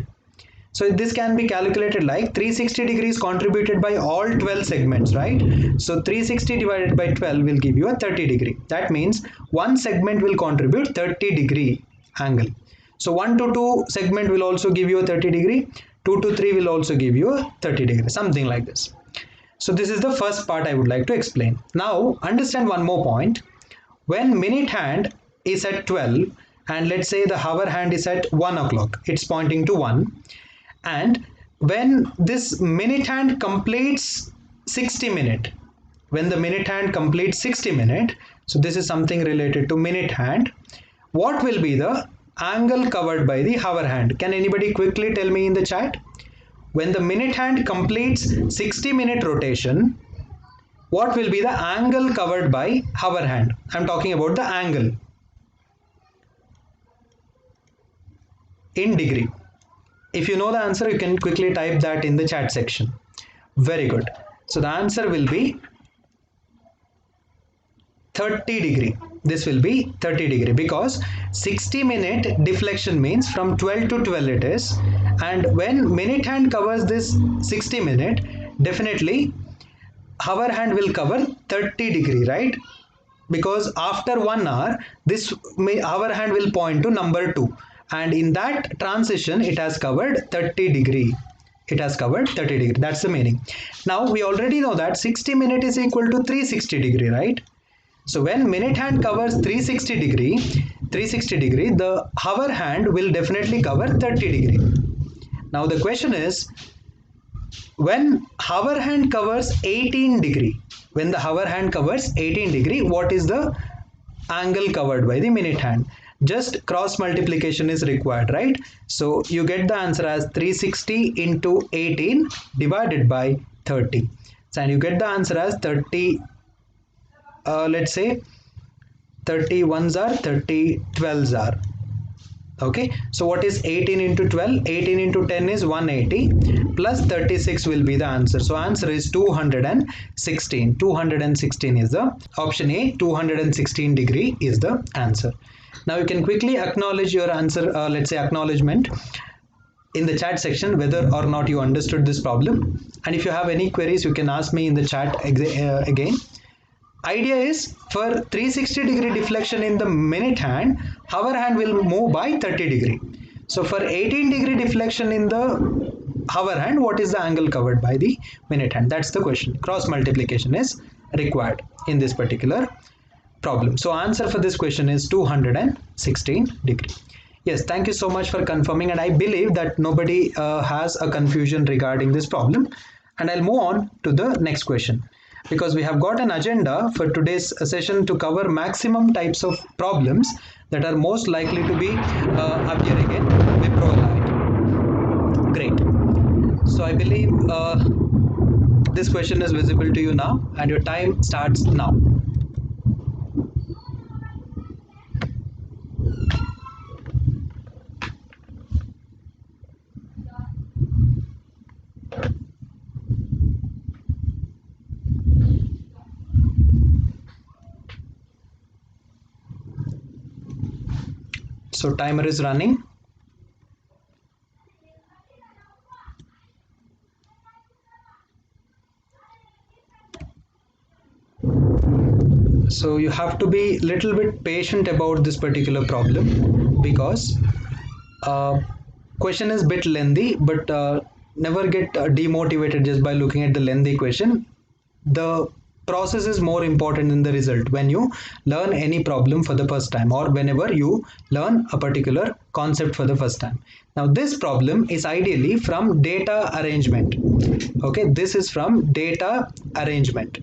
Speaker 1: So this can be calculated like 360 degrees contributed by all 12 segments, right? So 360 divided by 12 will give you a 30 degree. That means one segment will contribute 30 degree angle. So 1 to 2 segment will also give you a 30 degree. 2 to 3 will also give you a 30 degree, something like this. So this is the first part I would like to explain. Now understand one more point. When minute hand is at 12 and let's say the hour hand is at 1 o'clock, it's pointing to 1. And when this minute hand completes 60 minute, when the minute hand completes 60 minute, so this is something related to minute hand, what will be the angle covered by the hour hand? Can anybody quickly tell me in the chat? When the minute hand completes 60-minute rotation, what will be the angle covered by hour hand? I'm talking about the angle in degree. If you know the answer, you can quickly type that in the chat section. Very good. So the answer will be 30 degree. This will be 30 degree because 60-minute deflection means from 12 to 12 it is. And when minute hand covers this 60-minute, definitely hour hand will cover 30 degree, right? Because after 1 hour, this hour hand will point to number 2. And in that transition, it has covered 30 degree. It has covered 30 degree. That's the meaning. Now, we already know that 60 minute is equal to 360 degree, right? So, when minute hand covers 360 degree, the hour hand will definitely cover 30 degree. Now, the question is, when hour hand covers 18 degree, when the hour hand covers 18 degree, what is the angle covered by the minute hand? Just cross multiplication is required, right? So you get the answer as 360 into 18 divided by 30. And you get the answer as 30, let's say 30 ones are 30 12s are. Okay, so what is 18 into 12? 18 into 10 is 180 plus 36 will be the answer. So answer is 216. 216 is the option A. 216 degree is the answer. Now you can quickly acknowledge your answer, let's say acknowledgement in the chat section whether or not you understood this problem. And if you have any queries, you can ask me in the chat again. Idea is for 360 degree deflection in the minute hand, hour hand will move by 30 degree. So for 18 degree deflection in the hour hand, what is the angle covered by the minute hand? That's the question. Cross multiplication is required in this particular problem. So answer for this question is 216 degree. Yes, thank you so much for confirming, and I believe that nobody has a confusion regarding this problem. And I'll move on to the next question, because we have got an agenda for today's session to cover maximum types of problems that are most likely to be appearing in WIPRO Elite. Great. So I believe this question is visible to you now, and your time starts now. So timer is running. So you have to be little bit patient about this particular problem, because question is bit lengthy, but never get demotivated just by looking at the lengthy question. The process is more important than the result when you learn any problem for the first time, or whenever you learn a particular concept for the first time. Now this problem is ideally from data arrangement. Okay, this is from data arrangement,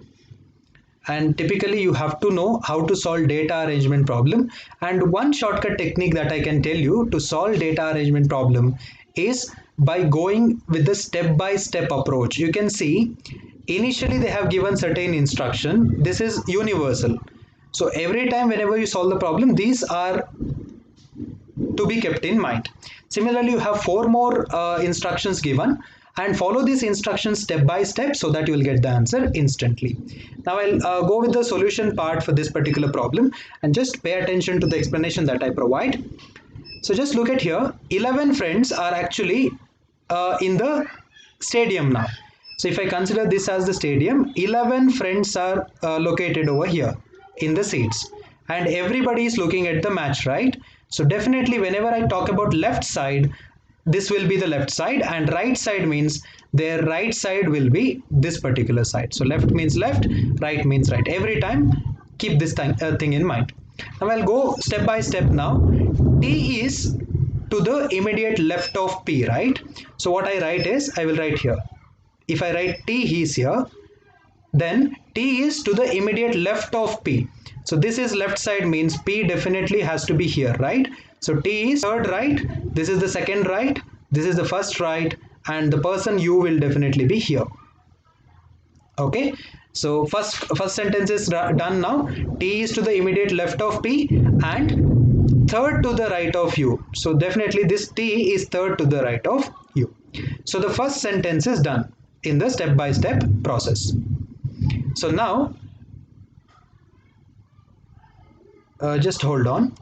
Speaker 1: and typically you have to know how to solve data arrangement problem. And one shortcut technique that I can tell you to solve data arrangement problem is by going with the step-by-step approach. You can see initially they have given certain instruction. This is universal. So every time whenever you solve the problem, these are to be kept in mind. Similarly, you have 4 more instructions given, and follow these instructions step by step so that you will get the answer instantly. Now I'll go with the solution part for this particular problem, and just pay attention to the explanation that I provide. So just look at here, 11 friends are actually in the stadium now. So if I consider this as the stadium, 11 friends are located over here in the seats, and everybody is looking at the match, right? So definitely whenever I talk about left side, this will be the left side, and right side means their right side will be this particular side. So left means left, right means right. Every time keep this thing in mind. Now I'll go step by step now. T is to the immediate left of P, right? So what I write is, I will write here. If I write T is here, then T is to the immediate left of P. So this is left side, means P definitely has to be here, right? So T is third right, this is the second right, this is the first right, and the person U will definitely be here. Okay, so first sentence is done now. T is to the immediate left of P and third to the right of U. So definitely this T is third to the right of U. So the first sentence is done in the step-by-step process. So now just hold on.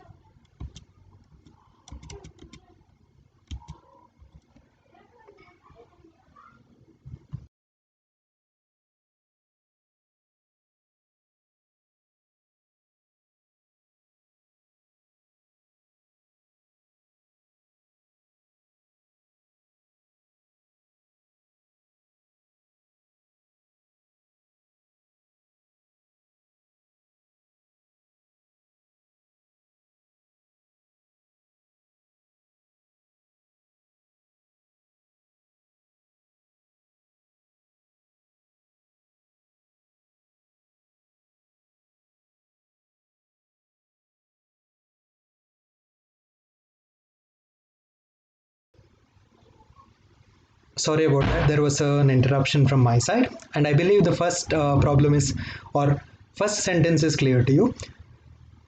Speaker 1: Sorry about that, there was an interruption from my side, and I believe the first problem is, or first sentence is clear to you.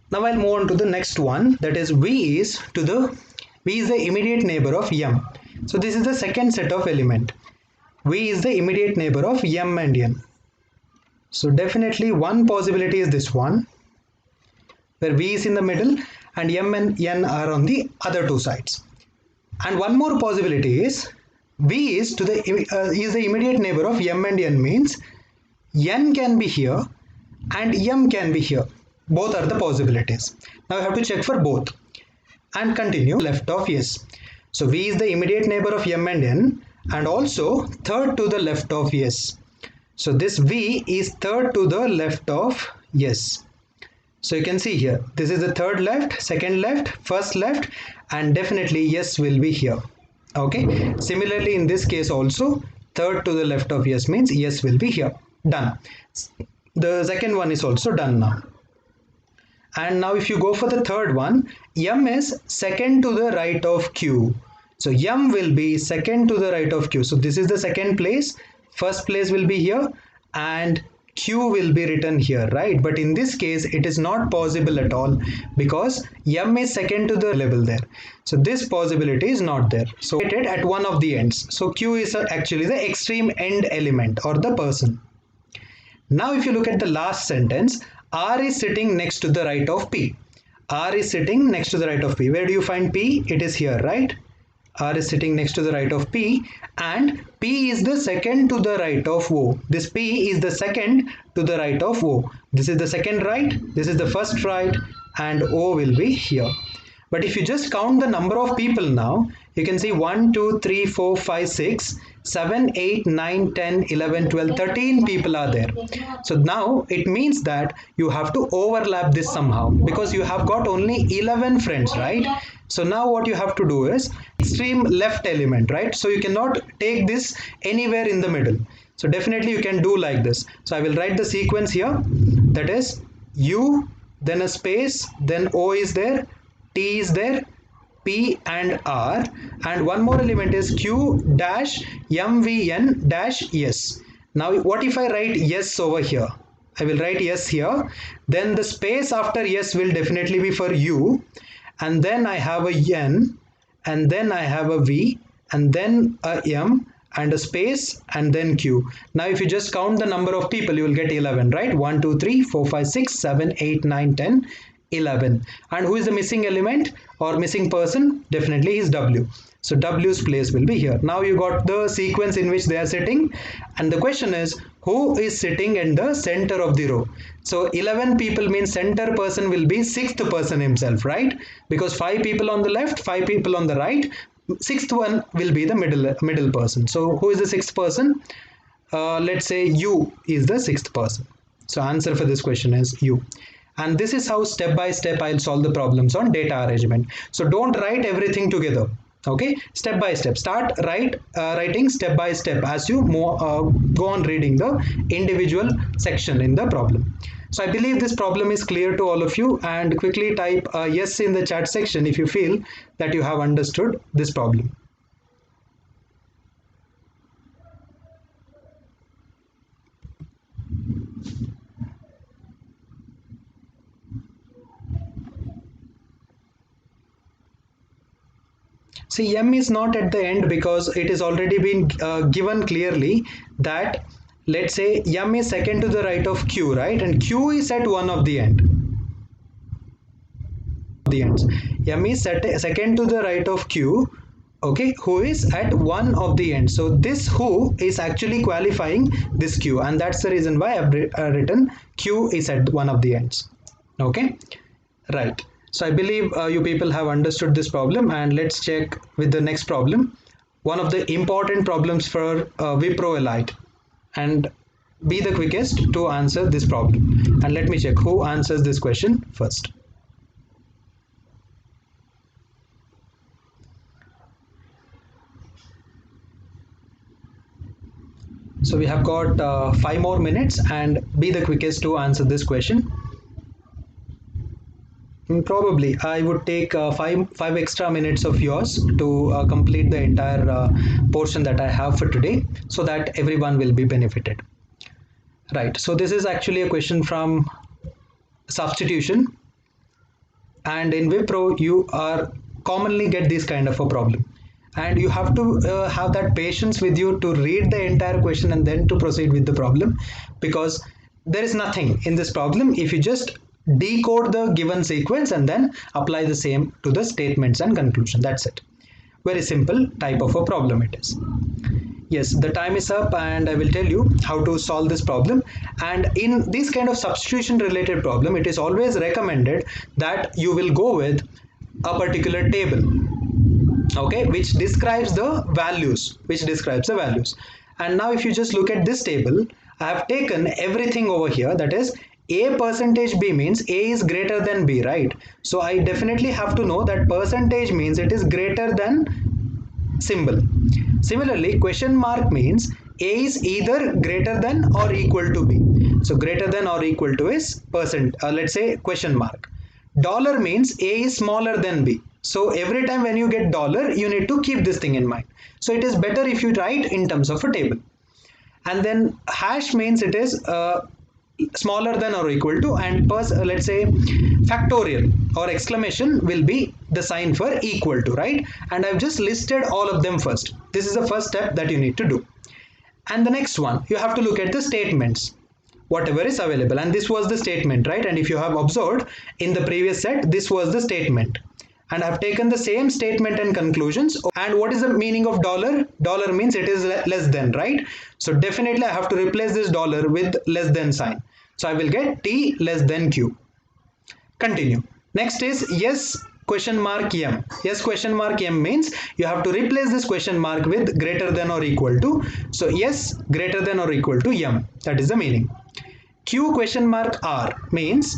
Speaker 1: Now I'll move on to the next one, that is V is to the V is the immediate neighbor of M. So this is the second set of element. V is the immediate neighbor of M and N. So definitely one possibility is this one, where V is in the middle and M and N are on the other two sides. And one more possibility is V is the immediate neighbor of M and N, means N can be here and M can be here. Both are the possibilities. Now I have to check for both and continue left of S. So V is the immediate neighbor of M and N and also third to the left of S. So this V is third to the left of S. So you can see here, this is the third left, second left, first left, and definitely S will be here. Okay. Similarly, in this case also, third to the left of S means S will be here. Done. The second one is also done now. And now if you go for the third one, M is second to the right of Q. So M will be second to the right of Q. So this is the second place. First place will be here and Q will be written here, right? But in this case, it is not possible at all because M is second to the level there. So this possibility is not there. So it at one of the ends. So Q is actually the extreme end element or the person. Now if you look at the last sentence, R is sitting next to the right of P. R is sitting next to the right of P. Where do you find P? It is here, right? R is sitting next to the right of P and P is the second to the right of O. This P is the second to the right of O. This is the second right, this is the first right, and O will be here. But if you just count the number of people now, you can see 1, 2, 3, 4, 5, 6, 7, 8, 9, 10, 11, 12, 13 people are there. So now it means that you have to overlap this somehow because you have got only 11 friends, right? So now what you have to do is extreme left element, right? So you cannot take this anywhere in the middle. So definitely you can do like this. So I will write the sequence here. That is U, then a space, then O is there, T is there, P and R, and one more element is Q dash MVN dash S. Now what if I write S over here? I will write S here. Then the space after S will definitely be for U. And then I have a N, and then I have a V, and then a M, and a space, and then Q. Now if you just count the number of people, you will get 11, right? 1, 2, 3, 4, 5, 6, 7, 8, 9, 10, 11. And who is the missing element or missing person? Definitely is W. So W's place will be here. Now you got the sequence in which they are sitting, and the question is, who is sitting in the center of the row? So 11 people means center person will be sixth person himself, right? Because 5 people on the left, 5 people on the right, sixth one will be the middle person. So who is the sixth person? Let's say U is the sixth person. So answer for this question is U. And this is how step by step I'll solve the problems on data arrangement. So don't write everything together. Okay, step by step. Start writing step by step as you go on reading the individual section in the problem. So I believe this problem is clear to all of you, and quickly type yes in the chat section if you feel that you have understood this problem. See, M is not at the end because it is already been given clearly that, let's say M is second to the right of Q, right? And Q is at one of the ends. M is second to the right of Q, okay, who is at one of the ends. So this who is actually qualifying this Q, and that's the reason why I've written Q is at one of the ends. Okay, right. So I believe you people have understood this problem, and let's check with the next problem. One of the important problems for WIPRO Elite, and be the quickest to answer this problem. And let me check who answers this question first. So we have got 5 more minutes, and be the quickest to answer this question. Probably I would take 5 extra minutes of yours to complete the entire portion that I have for today, so that everyone will be benefited. Right, so this is actually a question from substitution, and in WIPRO you are commonly get this kind of a problem. And you have to have that patience with you to read the entire question and then to proceed with the problem, because there is nothing in this problem if you just decode the given sequence and then apply the same to the statements and conclusion. That's it. Very simple type of a problem it is. Yes, the time is up and I will tell you how to solve this problem. And in this kind of substitution related problem, it is always recommended that you will go with a particular table, okay, which describes the values, And now if you just look at this table, I have taken everything over here, that is A percentage B means A is greater than B, right? So I definitely have to know that percentage means it is greater than symbol. Similarly, question mark means A is either greater than or equal to B. So greater than or equal to is let's say question mark. Dollar means A is smaller than B. So every time when you get dollar, you need to keep this thing in mind. So it is better if you write in terms of a table. And then hash means it is smaller than or equal to, and let's say factorial or exclamation will be the sign for equal to, right? And I've just listed all of them first. This is the first step that you need to do. And the next one, you have to look at the statements, whatever is available. And this was the statement, right? And if you have observed in the previous set, this was the statement. And I've taken the same statement and conclusions. And what is the meaning of dollar? Dollar means it is less than, right? So definitely I have to replace this dollar with less than sign. So I will get T less than Q. Continue. Next is yes question mark M. Yes question mark M means you have to replace this question mark with greater than or equal to. So yes greater than or equal to M. That is the meaning. Q question mark R means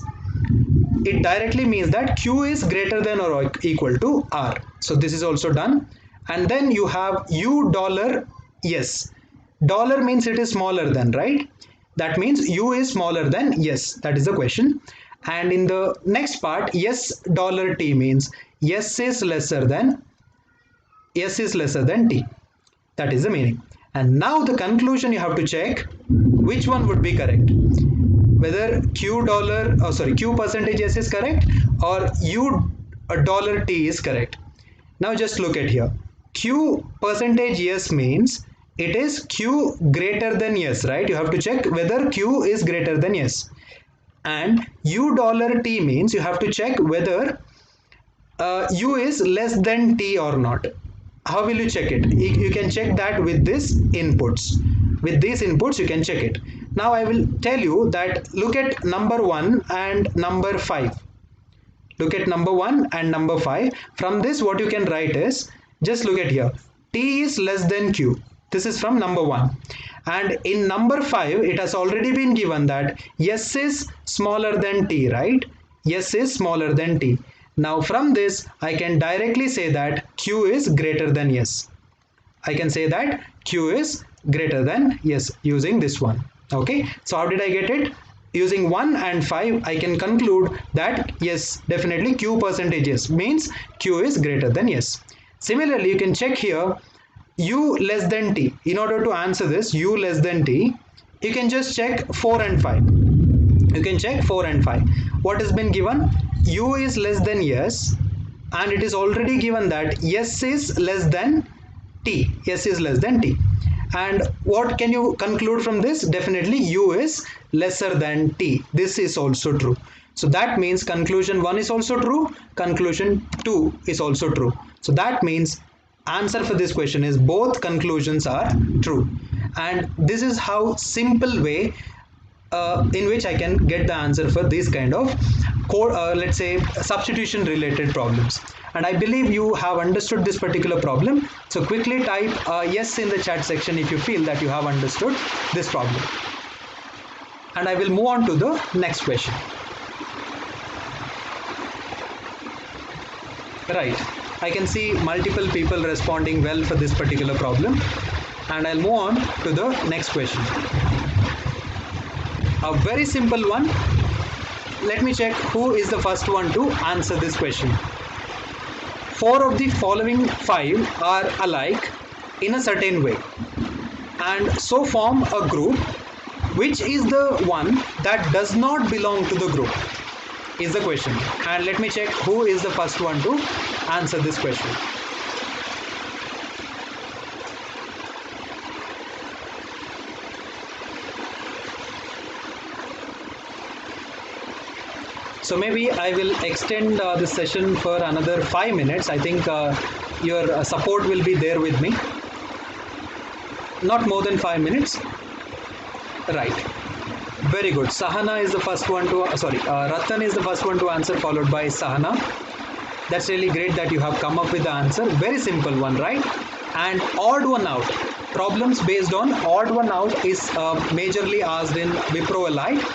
Speaker 1: it directly means that Q is greater than or equal to R. So this is also done. And then you have U dollar yes. Dollar means it is smaller than, right? That means U is smaller than yes. That is the question. And in the next part, yes dollar T means yes is lesser than T. That is the meaning. And now the conclusion you have to check which one would be correct. Whether Q percentage yes is correct or U dollar T is correct. Now just look at here. Q percentage yes means it is Q greater than yes, right? You have to check whether Q is greater than yes. And U dollar T means you have to check whether U is less than T or not. How will you check it? You can check that with these inputs. With these inputs you can check it. Now I will tell you that look at number 1 and number 5. Look at number 1 and number 5. From this what you can write is, just look at here. T is less than Q. This is from number 1. And in number 5 it has already been given that yes is smaller than T, right? Yes is smaller than T. Now from this I can directly say that Q is greater than yes. I can say that Q is greater than yes using this one. Okay, so how did I get it? Using 1 and 5 I can conclude that yes, definitely Q percentage yes means Q is greater than yes. Similarly you can check here U less than T. In order to answer this U less than T, you can just check 4 and 5. You can check 4 and 5. What has been given? U is less than yes, and it is already given that yes is less than T. Yes is less than T. And what can you conclude from this? Definitely U is lesser than T. This is also true. So that means conclusion 1 is also true, conclusion 2 is also true. So that means answer for this question is both conclusions are true. And this is how simple way in which I can get the answer for this kind of let's say substitution related problems. And I believe you have understood this particular problem. So quickly type yes in the chat section if you feel that you have understood this problem. And I will move on to the next question. Right, I can see multiple people responding well for this particular problem. And I'll move on to the next question. A very simple one. Let me check who is the first one to answer this question. 4 of the following 5 are alike in a certain way and so form a group. Which is the one that does not belong to the group? is the question. And let me check who is the first one to answer this question. So maybe I will extend this session for another 5 minutes. I think your support will be there with me. Not more than 5 minutes. Right. Very good. Sahana is the first one to, Ratan is the first one to answer, followed by Sahana. That's really great that you have come up with the answer. Very simple one, right? And odd one out. Problems based on odd one out is majorly asked in WIPRO Elite.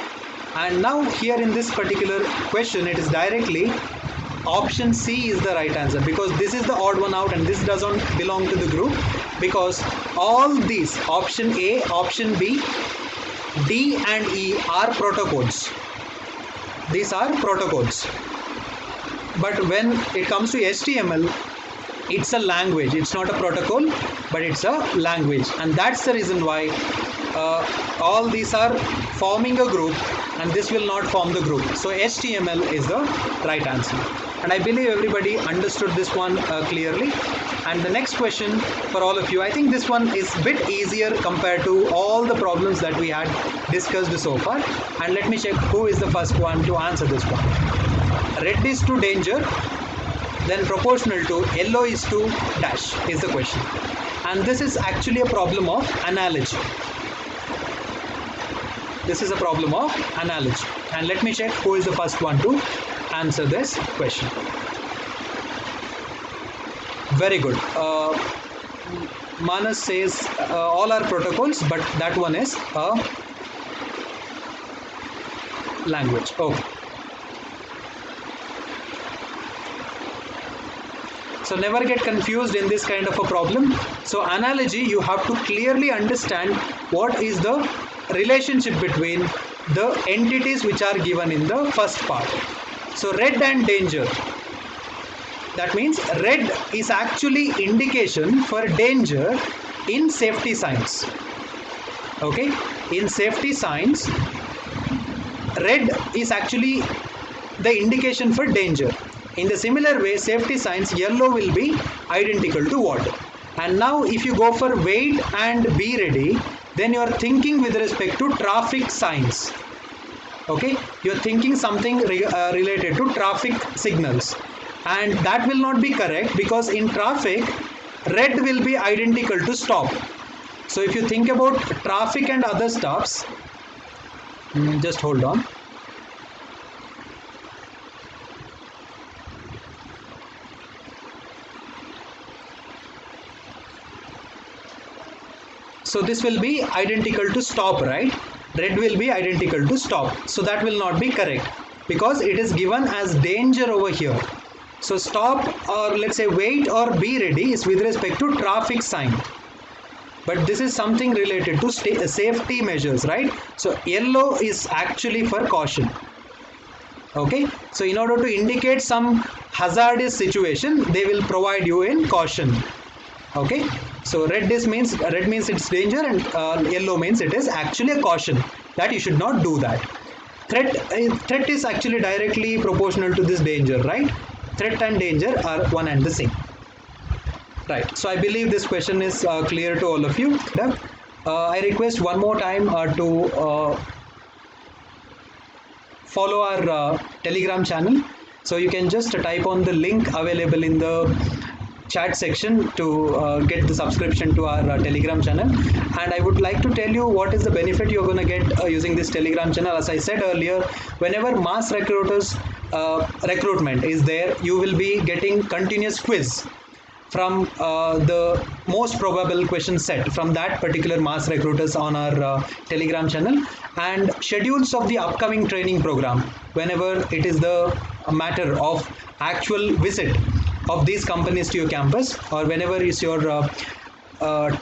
Speaker 1: And now here in this particular question, it is directly option C is the right answer, because this is the odd one out and this doesn't belong to the group, because all these, option A, option B, D and E are protocols. These are protocols. But when it comes to HTML, it's a language. It's not a protocol, but it's a language. And that's the reason why all these are forming a group and this will not form the group. So HTML is the right answer. And I believe everybody understood this one clearly. And the next question for all of you, I think this one is a bit easier compared to all the problems that we had discussed so far. And let me check who is the first one to answer this one. Red is to danger, then proportional to yellow is to dash is the question. And this is actually a problem of analogy. This is a problem of analogy. And let me check who is the first one to answer this question. Very good. Manas says all are protocols, but that one is a language. Okay. So never get confused in this kind of a problem. So analogy, you have to clearly understand what is the relationship between the entities which are given in the first part. So red and danger. That means red is actually indication for danger in safety signs. Okay, in safety signs, red is actually the indication for danger. In the similar way, safety signs, yellow will be identical to what? And now if you go for wait and be ready, then you are thinking with respect to traffic signs. Okay, you are thinking something related to traffic signals. And that will not be correct, because in traffic, red will be identical to stop. So if you think about traffic and other stops, just hold on. So this will be identical to stop, right? Red will be identical to stop. So that will not be correct, because it is given as danger over here. So stop, or let's say wait or be ready, is with respect to traffic sign. But this is something related to safety measures, right? So yellow is actually for caution. Okay. So in order to indicate some hazardous situation, they will provide you in caution. Okay. So red means it's danger, and yellow means it is actually a caution that you should not do that. Threat is actually directly proportional to this danger, right? Threat and danger are one and the same. Right. So I believe this question is clear to all of you. I request one more time to follow our Telegram channel. So you can just type on the link available in the chat section to get the subscription to our Telegram channel. And I would like to tell you what is the benefit you're going to get using this Telegram channel. As I said earlier, whenever mass recruiters recruitment is there, you will be getting continuous quiz from the most probable question set from that particular mass recruiters on our Telegram channel, and schedules of the upcoming training program whenever it is the matter of actual visit of these companies to your campus, or whenever is your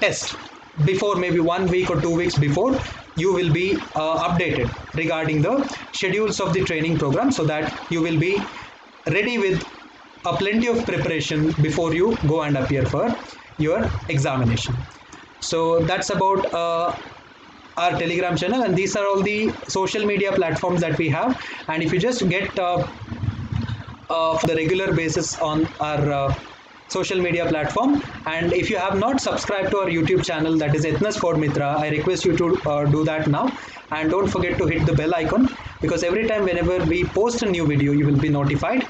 Speaker 1: test before, maybe 1 week or 2 weeks before, you will be updated regarding the schedules of the training program, so that you will be ready with plenty of preparation before you go and appear for your examination. So that's about our Telegram channel, and these are all the social media platforms that we have. And if you just get for the regular basis on our social media platform, and if you have not subscribed to our YouTube channel, that is Ethnus Codemithra, I request you to do that now, and don't forget to hit the bell icon, because every time whenever we post a new video you will be notified.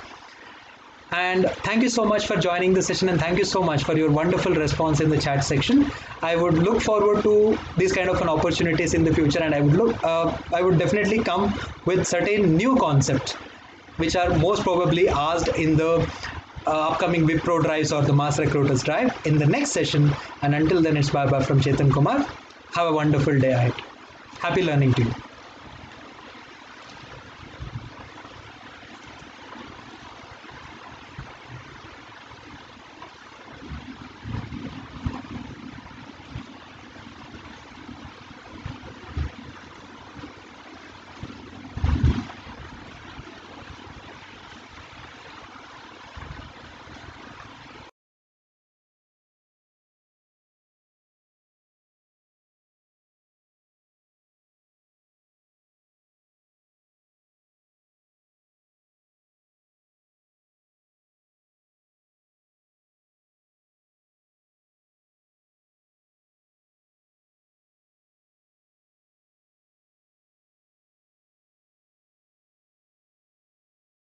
Speaker 1: And thank you so much for joining the session, and thank you so much for your wonderful response in the chat section. I would look forward to these kind of opportunities in the future, and I would definitely come with certain new concepts which are most probably asked in the upcoming WIPRO drives or the Mass Recruiters drive in the next session. And until then, it's bye bye from Chetan Kumar. Have a wonderful day ahead. Happy learning to you.